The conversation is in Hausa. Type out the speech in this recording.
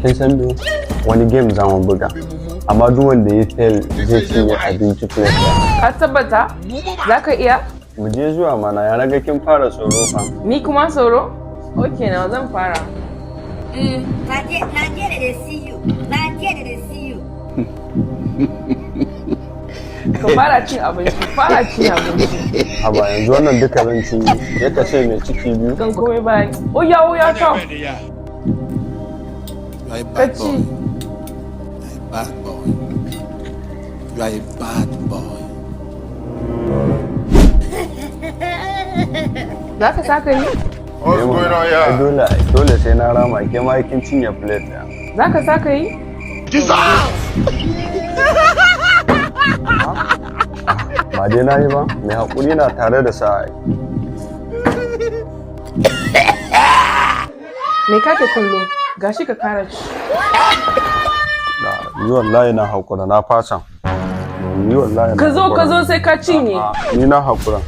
kin san me wani game za mu buga amma duk wanda ya fail zai cinye abinci plate ɗaya. Ka tabbata za ka iya? Mu je zuwa mana ya naga kin fara tsoro fa. Ni kuma tsoro? Okay, na zan fara. Nigeria they see you. Nigeria they see you. Ka fara cin abinci, fara cin abinci. Haba yanzu wannan duka zan ci ya ka ce mai ciki biyu. Kan komai ba. Oya to. You are a Ka bad ci. boy. You are a bad boy. Za ka saka yi? What's going on here? Dole sai na rama ke ma kin cinye plate ɗaya. Za ka saka yi? Ba dai na yi ba, mai haƙuri na tare da sa'a. Me kake kallo? Gashi ka kara ci. Ni wallahi na haƙura na fasa. Ni wallahi na Ka zo sai ka cinye. Ni na haƙura.